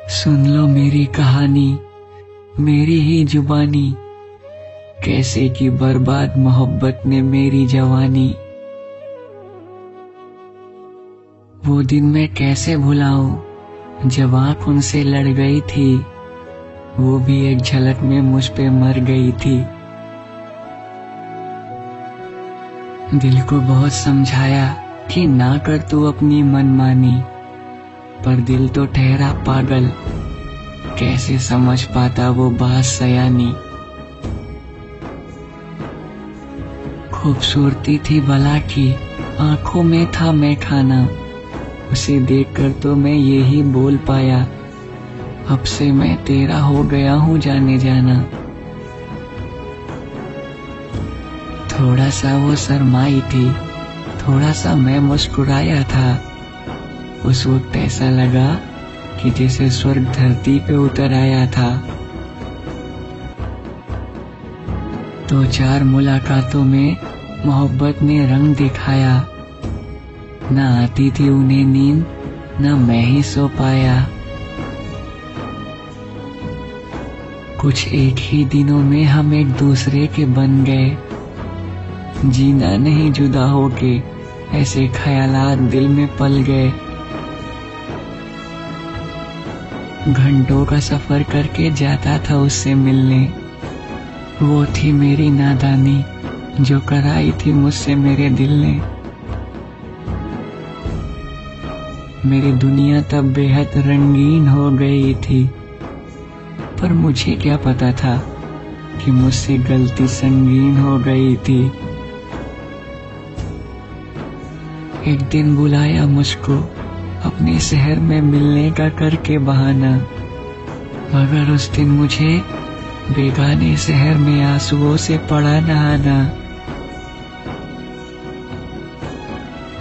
सुन लो मेरी कहानी, मेरी ही जुबानी, कैसे की बर्बाद मोहब्बत ने मेरी जवानी। वो दिन मैं कैसे भुलाऊं जब आँख उनसे लड़ गई थी, वो भी एक झलक में मुझ पे मर गई थी। दिल को बहुत समझाया कि ना कर तू अपनी मनमानी, पर दिल तो ठहरा पागल, कैसे समझ पाता वो बात सयानी। खूबसूरती थी भला की आंखों में था मैं खाना, उसे देखकर तो मैं यही बोल पाया, अब से मैं तेरा हो गया हूँ जाने जाना। थोड़ा सा वो शर्माई थी, थोड़ा सा मैं मुस्कुराया था। उस वक्त ऐसा लगा कि जैसे स्वर्ग धरती पे उतर आया था। दो चार मुलाकातों में मोहब्बत ने रंग दिखाया, ना आती थी उन्हें नींद, ना मैं ही सो पाया। कुछ एक ही दिनों में हम एक दूसरे के बन गए, जीना नहीं जुदा होके, ऐसे ख्यालात दिल में पल गए। घंटों का सफर करके जाता था उससे मिलने, वो थी मेरी नादानी जो कराई थी मुझसे मेरे दिल ने। मेरी दुनिया तब बेहद रंगीन हो गई थी, पर मुझे क्या पता था कि मुझसे गलती संगीन हो गई थी। एक दिन बुलाया मुझको अपने शहर में मिलने का करके बहाना, मगर उस दिन मुझे बेगाने शहर में आंसुओं से पड़ा नहाना।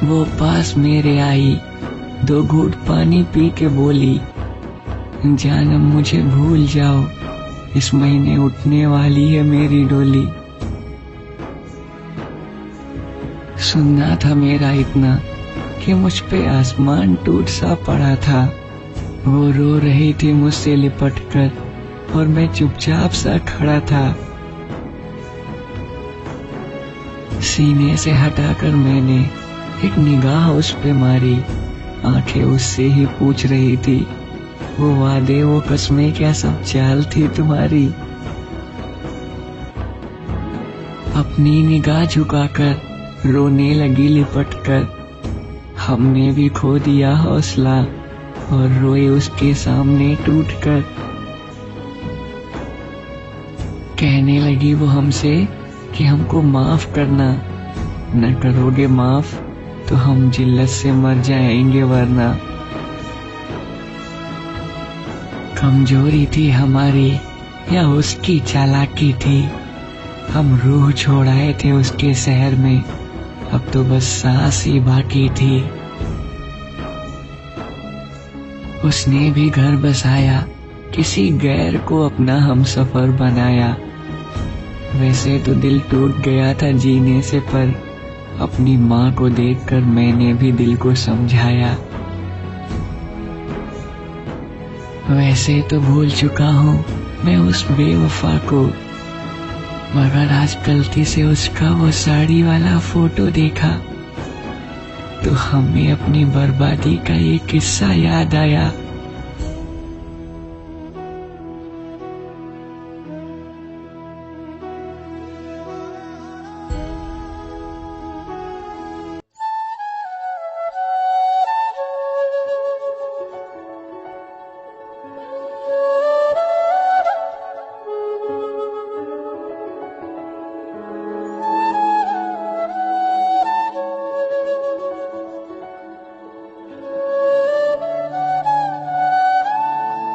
वो पास मेरे आई, दो घूंट पानी पी के बोली, जानम मुझे भूल जाओ, इस महीने उठने वाली है मेरी डोली। सुनना था मेरा इतना कि मुझ पे आसमान टूट सा पड़ा था। वो रो रही थी मुझसे लिपट कर और मैं चुपचाप सा खड़ा था। सीने से हटाकर मैंने एक निगाह उस पे मारी, आंखें उससे ही पूछ रही थी, वो वादे वो कसमें क्या सब चाल थी तुम्हारी। अपनी निगाह झुकाकर रोने लगी लिपट कर, हमने भी खो दिया हौसला और रोए उसके सामने टूटकर। कहने लगी वो हमसे कि हमको माफ करना, न करोगे माफ तो हम जिल्लत से मर जाएंगे वरना। कमजोरी थी हमारी या उसकी चालाकी थी, हम रूह छोड़ाए थे उसके शहर में, अब तो बस सांस ही बाकी थी। उसने भी घर बसाया, किसी गैर को अपना हमसफर बनाया। वैसे तो दिल टूट गया था जीने से, पर अपनी माँ को देखकर मैंने भी दिल को समझाया। वैसे तो भूल चुका हूँ मैं उस बेवफा को, मगर आज गलती से उसका वो साड़ी वाला फोटो देखा तो हमें अपनी बर्बादी का ये किस्सा याद आया।